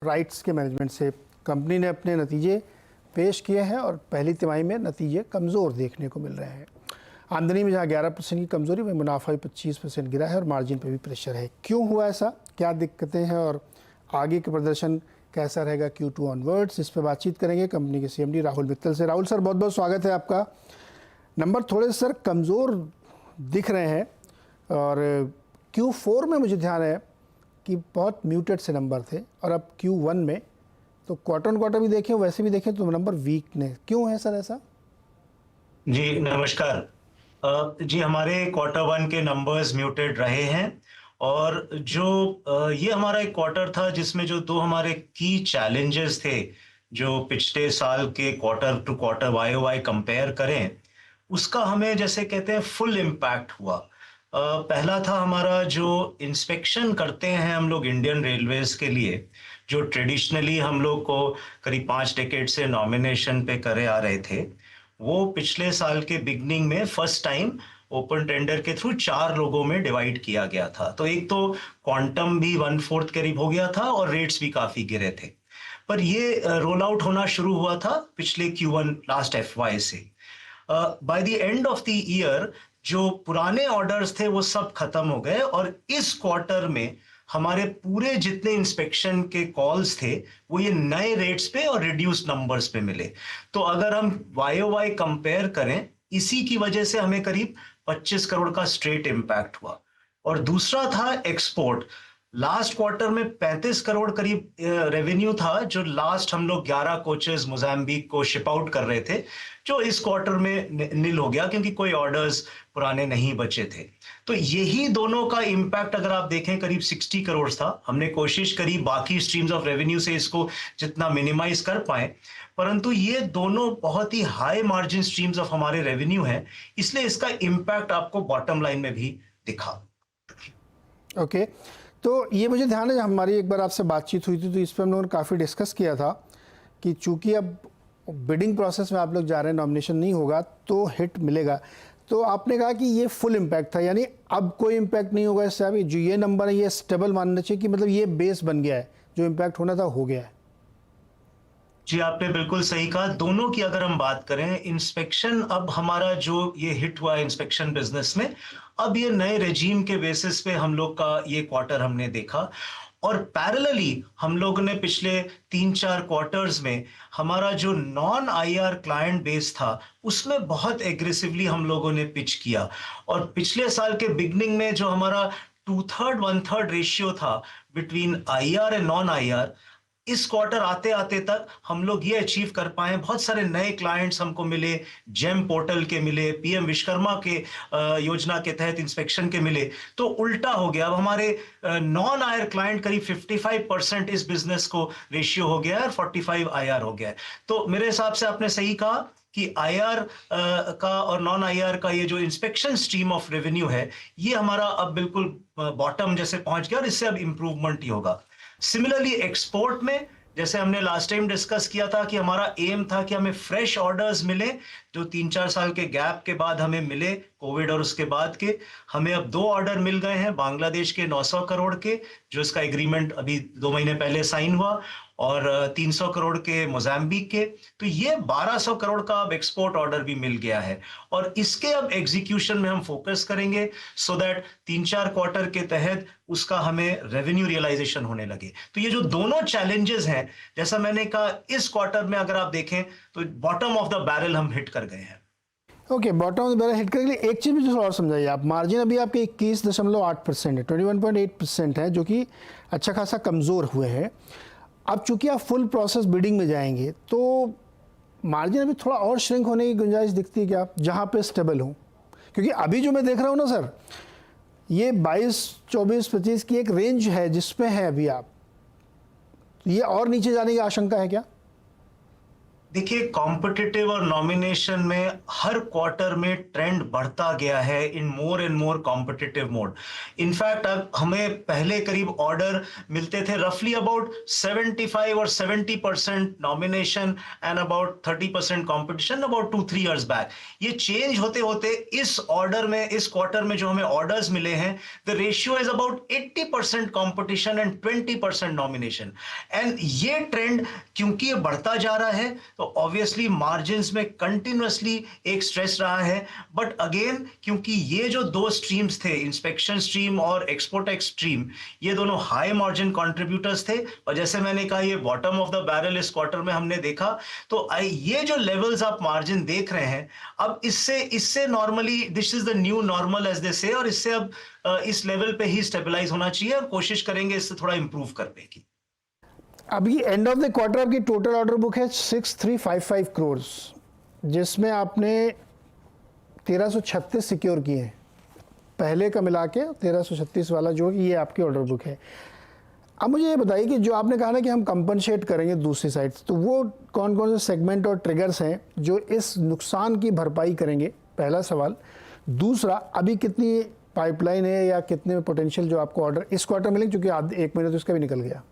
Rights के management से company ने अपने नतीजे पेश किए हैं और पहली तिमाही में नतीजे कमज़ोर देखने को मिल रहे हैं। आमदनी में जहां 11% की कमज़ोरी, वहीं मुनाफा भी 25% गिरा है और मार्जिन पे भी प्रेशर है। क्यों हुआ ऐसा, क्या दिक्कतें हैं और आगे का प्रदर्शन कैसा रहेगा Q2 ऑनवर्ड्स, इस पर बातचीत करेंगे कंपनी के CMD राहुल मित्तल से। राहुल सर, बहुत बहुत स्वागत है आपका। नंबर थोड़े सर कमज़ोर दिख रहे हैं और Q4 में मुझे ध्यान है कि बहुत म्यूटेड से नंबर थे और अब Q1 में तो क्वार्टर ऑन क्वार्टर भी देखें वैसे भी देखें तो नंबर वीक ने, क्यों है सर ऐसा? जी नमस्कार। जी हमारे क्वार्टर वन के नंबर्स म्यूटेड रहे हैं और जो ये हमारा एक क्वार्टर था जिसमें जो दो हमारे की चैलेंजेस थे, जो पिछले साल के quarter to quarter YOY compare करें, उसका हमें जैसे कहते हैं फुल इम्पैक्ट हुआ। पहला था हमारा जो इंस्पेक्शन करते हैं हम लोग इंडियन रेलवेज के लिए, जो ट्रेडिशनली हम लोग को करीब 5 डेकेड से नॉमिनेशन पे करे आ रहे थे, वो पिछले साल के बिगनिंग में फर्स्ट टाइम ओपन टेंडर के थ्रू 4 लोगों में डिवाइड किया गया था। तो एक तो क्वांटम भी 1/4 करीब हो गया था और रेट्स भी काफी गिरे थे, पर ये रोल आउट होना शुरू हुआ था पिछले Q1 लास्ट FY से। By the end of the year जो पुराने ऑर्डर्स थे वो सब खत्म हो गए और इस क्वार्टर में हमारे पूरे जितने इंस्पेक्शन के कॉल्स थे वो ये नए रेट्स पे और रिड्यूस नंबर्स पे मिले। तो अगर हम YOY कंपेयर करें, इसी की वजह से हमें करीब 25 करोड़ का स्ट्रेट इम्पैक्ट हुआ। और दूसरा था एक्सपोर्ट। लास्ट क्वार्टर में 35 करोड़ करीब रेवेन्यू था, जो लास्ट हम लोग 11 कोचेस मोजाम्बिक को शिप आउट कर रहे थे, जो इस क्वार्टर में नील हो गया क्योंकि कोई ऑर्डर्स पुराने नहीं बचे थे। तो यही दोनों का इम्पैक्ट अगर आप देखें करीब 60 करोड़ था। हमने कोशिश करी बाकी स्ट्रीम्स ऑफ रेवेन्यू से इसको जितना मिनिमाइज कर पाए, परंतु ये दोनों बहुत ही हाई मार्जिन स्ट्रीम्स ऑफ हमारे रेवेन्यू है, इसलिए इसका इम्पैक्ट आपको बॉटम लाइन में भी दिखा। ओके, तो ये मुझे ध्यान है, हमारी एक बार आपसे बातचीत हुई थी तो इस पर हम लोगों ने काफ़ी डिस्कस किया था कि चूंकि अब बिडिंग प्रोसेस में आप लोग जा रहे हैं, नॉमिनेशन नहीं होगा तो हिट मिलेगा। तो आपने कहा कि ये फुल इम्पैक्ट था, यानी अब कोई इम्पैक्ट नहीं होगा इससे। अभी जो ये नंबर है ये स्टेबल मानना चाहिए कि मतलब ये बेस बन गया है, जो इम्पैक्ट होना था हो गया है। जी आपने बिल्कुल सही कहा। दोनों की अगर हम बात करें, इंस्पेक्शन अब हमारा जो ये हिट हुआ है इंस्पेक्शन बिजनेस में, अब ये नए रेजीम के बेसिस पे हम लोग का ये क्वार्टर हमने देखा। और पैरेलली हम लोग ने पिछले 3-4 क्वार्टर्स में हमारा जो नॉन IR क्लाइंट बेस था उसमें बहुत एग्रेसिवली हम लोगों ने पिच किया। और पिछले साल के बिगनिंग में जो हमारा 2/3 1/3 रेशियो था between IR and non IR, इस क्वार्टर आते आते तक हम लोग ये अचीव कर पाए। बहुत सारे नए क्लाइंट्स हमको मिले, जेम पोर्टल के मिले, PM विश्वकर्मा के योजना के तहत इंस्पेक्शन के मिले। तो उल्टा हो गया, अब हमारे नॉन IR क्लाइंट करीब 55% इस बिजनेस को रेशियो हो गया है और 45 IR हो गया है। तो मेरे हिसाब से आपने सही कहा कि IR का और नॉन IR का ये जो इंस्पेक्शन स्ट्रीम ऑफ रेवेन्यू है, ये हमारा अब बिल्कुल बॉटम जैसे पहुंच गया और इससे अब इंप्रूवमेंट ही होगा। सिमिलरली एक्सपोर्ट में जैसे हमने लास्ट टाइम डिस्कस किया था कि हमारा एम था कि हमें फ्रेश ऑर्डर्स मिले, जो 3-4 साल के गैप के बाद हमें मिले कोविड और उसके बाद के। हमें अब 2 ऑर्डर मिल गए हैं बांग्लादेश के 900 करोड़ के, जो इसका एग्रीमेंट अभी 2 महीने पहले साइन हुआ, और 300 करोड़ के मोजाम्बिक के। तो ये 1200 करोड़ का अब एक्सपोर्ट ऑर्डर भी मिल गया है और इसके अब एग्जीक्यूशन में हम फोकस करेंगे सो दैट 3-4 क्वार्टर के तहत उसका हमें रेवेन्यू रियलाइजेशन होने लगे। तो ये जो दोनों चैलेंजेस हैं, जैसा मैंने कहा, इस क्वार्टर में अगर आप देखें तो बॉटम ऑफ द बैरल हम हिट कर गए हैं। Okay, bottom of the barrel hit करने के लिए एक चीज़ मुझे और समझाइए आप। मार्जिन अभी आपके 21.8% है, 21.8% है, जो कि अच्छा खासा कमज़ोर हुए हैं। अब चूंकि आप फुल प्रोसेस बिडिंग में जाएंगे तो मार्जिन अभी थोड़ा और श्रिंक होने की गुंजाइश दिखती है क्या, जहाँ पे स्टेबल हो? क्योंकि अभी जो मैं देख रहा हूँ ना सर, ये 22, 24, 25 की एक रेंज है जिसपे है अभी आप, ये और नीचे जाने की आशंका है क्या? देखिए, कॉम्पिटिटिव और नॉमिनेशन में हर क्वार्टर में ट्रेंड बढ़ता गया है in more and more competitive mode. In fact अब हमें पहले करीब ऑर्डर मिलते थे रफली अबाउट 75 और 70% nomination and about 30% competition about 2-3 years back. ये चेंज होते होते इस क्वार्टर में जो हमें ऑर्डर्स मिले हैं, the ratio is about 80% competition and 20% nomination. And ये ट्रेंड क्योंकि ये बढ़ता जा रहा है तो ऑब्वियसली मार्जिन्स में कंटिन्यूअसली एक स्ट्रेस रहा है। बट अगेन, क्योंकि ये जो दो स्ट्रीम्स थे, इंस्पेक्शन स्ट्रीम और एक्सपोर्ट एक्स स्ट्रीम, ये दोनों हाई मार्जिन कंट्रीब्यूटर्स थे और जैसे मैंने कहा ये बॉटम ऑफ द बैरल इस क्वार्टर में हमने देखा। तो ये जो लेवल्स आप मार्जिन देख रहे हैं, अब इससे normally this is the new normal as they say, और इससे अब इस लेवल पे ही स्टेबलाइज होना चाहिए और कोशिश करेंगे इससे थोड़ा इंप्रूव करने की। अभी एंड ऑफ द क्वार्टर आपकी टोटल ऑर्डर बुक है 6355 करोड़, जिसमें आपने 1336 सिक्योर किए हैं। पहले का मिला के 1336 वाला जो ये आपकी ऑर्डर बुक है। अब मुझे ये बताइए कि जो आपने कहा ना कि हम कंपनसेट करेंगे दूसरी साइड, तो वो कौन कौन से सेगमेंट और ट्रिगर्स हैं जो इस नुकसान की भरपाई करेंगे, पहला सवाल। दूसरा, अभी कितनी पाइपलाइन है या कितने पोटेंशियल जो आपको ऑर्डर इस क्वार्टर मिलेंगे, क्योंकि एक महीने तो इसका भी निकल गया।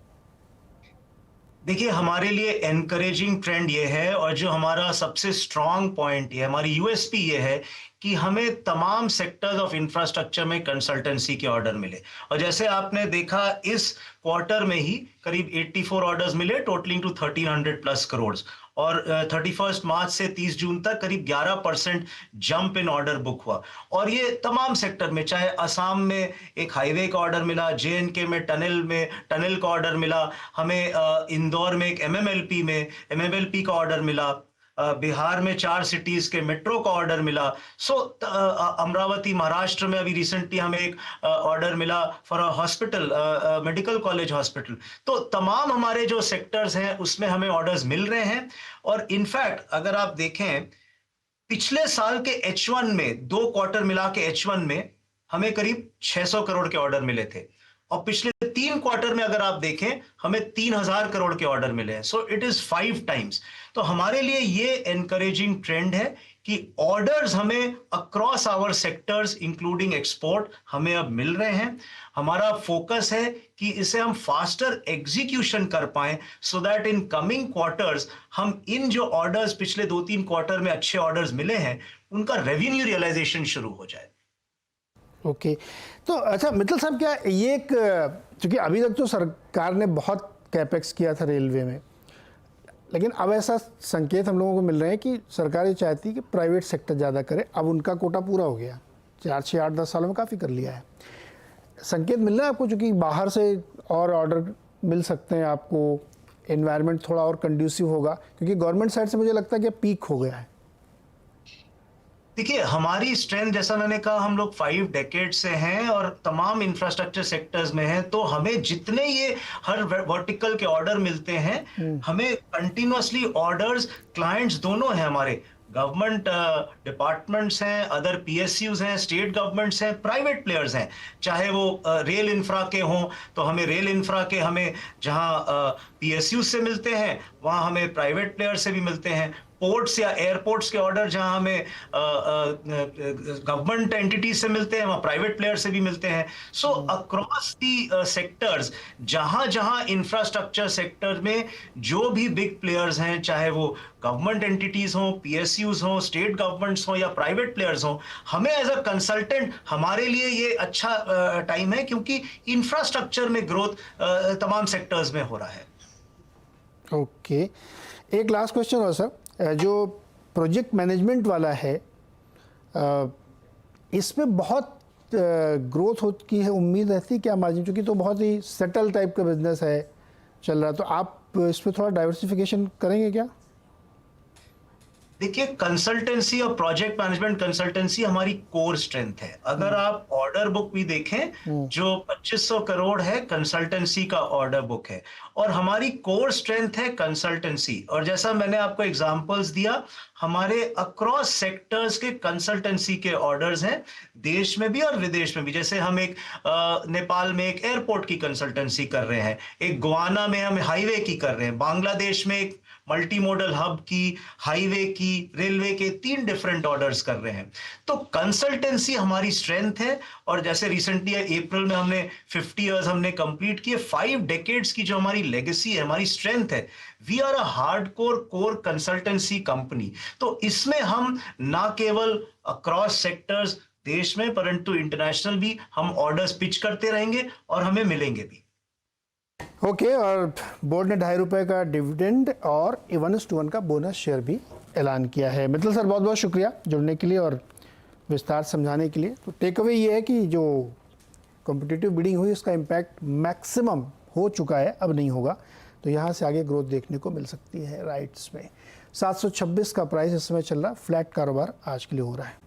देखिए, हमारे लिए एनकरेजिंग ट्रेंड ये है और जो हमारा सबसे स्ट्रांग पॉइंट ये हमारी यूएसपी ये है कि हमें तमाम सेक्टर्स ऑफ इंफ्रास्ट्रक्चर में कंसल्टेंसी के ऑर्डर मिले। और जैसे आपने देखा इस क्वार्टर में ही करीब 84 ऑर्डर्स मिले टोटलिंग टू 1300 प्लस करोड़, और 31 मार्च से 30 जून तक करीब 11% जंप इन ऑर्डर बुक हुआ। और ये तमाम सेक्टर में, चाहे असम में एक हाईवे का ऑर्डर मिला, जेएनके में टनल का ऑर्डर मिला, हमें इंदौर में एक एमएमएलपी का ऑर्डर मिला, बिहार में 4 सिटीज के मेट्रो का ऑर्डर मिला। अमरावती महाराष्ट्र में अभी रिसेंटली हमें एक ऑर्डर मिला for a hospital, medical college hospital. तो तमाम हमारे जो सेक्टर्स हैं उसमें हमें ऑर्डर्स मिल रहे हैं। और इनफैक्ट अगर आप देखें पिछले साल के H1 में, 2 क्वार्टर मिला के H1 में हमें करीब 600 करोड़ के ऑर्डर मिले थे, और पिछले 3 क्वार्टर में अगर आप देखें हमें 3000 करोड़ के ऑर्डर मिले हैं। So it is 5 times. तो हमारे लिए ये एनकरेजिंग ट्रेंड है कि ऑर्डर्स हमें across our sectors including export हमें अब मिल रहे हैं। हमारा फोकस है कि इसे हम फास्टर एग्जीक्यूशन कर पाएं, so that in coming quarters हम इन जो ऑर्डर्स पिछले 2-3 क्वार्टर में अच्छे ऑर्डर्स मिले हैं उनका रेवेन्यू रियलाइजेशन शुरू हो जाए। ओके तो अच्छा मित्तल साहब, क्या ये एक, क्योंकि अभी तक तो सरकार ने बहुत कैपेक्स किया था रेलवे में, लेकिन अब ऐसा संकेत हम लोगों को मिल रहे हैं कि सरकार ये चाहती है कि प्राइवेट सेक्टर ज़्यादा करे। अब उनका कोटा पूरा हो गया, 4-6-8-10 सालों में काफ़ी कर लिया है। संकेत मिल रहा है आपको क्योंकि बाहर से और ऑर्डर मिल सकते हैं आपको, एनवायरनमेंट थोड़ा और कंड्यूसिव होगा, क्योंकि गवर्नमेंट साइड से मुझे लगता है कि पीक हो गया है। देखिए, हमारी स्ट्रेंथ जैसा मैंने कहा हम लोग 5 डेकेड से हैं और तमाम इंफ्रास्ट्रक्चर सेक्टर्स में हैं। तो हमें जितने ये हर वर्टिकल के ऑर्डर मिलते हैं, हमें कंटिन्यूअसली ऑर्डर्स, क्लाइंट्स दोनों हैं हमारे, गवर्नमेंट डिपार्टमेंट्स हैं, अदर पीएसयूज हैं, स्टेट गवर्नमेंट्स हैं, प्राइवेट प्लेयर्स हैं, चाहे वो रेल इंफ्रा के हों तो हमें रेल इंफ्रा के हमें जहां पीएसयू से मिलते हैं वहां हमें प्राइवेट प्लेयर से भी मिलते हैं, पोर्ट्स या एयरपोर्ट्स के ऑर्डर जहां हमें गवर्नमेंट एंटिटीज से मिलते हैं वहां प्राइवेट प्लेयर से भी मिलते हैं। सो अक्रॉस दी सेक्टर्स, जहां जहां इंफ्रास्ट्रक्चर सेक्टर में जो भी बिग प्लेयर्स हैं, चाहे वो गवर्नमेंट एंटिटीज हों, पीएसयूज हों, स्टेट गवर्नमेंट्स हों या प्राइवेट प्लेयर्स हों, हमें एज अ कंसल्टेंट हमारे लिए ये अच्छा टाइम है क्योंकि इंफ्रास्ट्रक्चर में ग्रोथ तमाम सेक्टर्स में हो रहा है। ओके एक लास्ट क्वेश्चन हो सर, जो प्रोजेक्ट मैनेजमेंट वाला है इसमें बहुत ग्रोथ हो की है उम्मीद रहती है क्या मार्जिन, क्योंकि तो बहुत ही सेटल टाइप का बिजनेस है चल रहा, तो आप इस पर थोड़ा डाइवर्सिफिकेशन करेंगे क्या? देखिए, कंसल्टेंसी और प्रोजेक्ट मैनेजमेंट कंसल्टेंसी हमारी कोर स्ट्रेंथ है। अगर आप ऑर्डर बुक भी देखें जो 2500 करोड़ है कंसल्टेंसी का ऑर्डर बुक है, और हमारी कोर स्ट्रेंथ है कंसल्टेंसी। और जैसा मैंने आपको एग्जांपल्स दिया, हमारे अक्रॉस सेक्टर्स के कंसल्टेंसी के ऑर्डर्स हैं, देश में भी और विदेश में भी। जैसे हम एक नेपाल में एक एयरपोर्ट की कंसल्टेंसी कर रहे हैं, एक गुआना में हम हाईवे की कर रहे हैं, बांग्लादेश में एक मल्टी मॉडल हब की, हाईवे की, रेलवे के 3 डिफरेंट ऑर्डर्स कर रहे हैं। तो कंसल्टेंसी हमारी स्ट्रेंथ है। और जैसे रिसेंटली अप्रैल में हमने 50 इयर्स हमने कंप्लीट किए, 5 डेकेड्स की जो हमारी लेगेसी है, हमारी स्ट्रेंथ है, we are a hardcore core consultancy company. तो इसमें हम ना केवल अक्रॉस सेक्टर्स देश में, परंतु इंटरनेशनल भी हम ऑर्डर्स पिच करते रहेंगे और हमें मिलेंगे भी। ओके, और बोर्ड ने ₹2.5 का डिविडेंड और 1:1 का बोनस शेयर भी ऐलान किया है। मित्तल सर, बहुत बहुत शुक्रिया जुड़ने के लिए और विस्तार समझाने के लिए। तो टेक अवे ये है कि जो कॉम्पिटिटिव बिडिंग हुई उसका इम्पैक्ट मैक्सिमम हो चुका है, अब नहीं होगा। तो यहाँ से आगे ग्रोथ देखने को मिल सकती है राइट्स में। 726 का प्राइस इस समय चल रहा, फ्लैट कारोबार आज के लिए हो रहा है।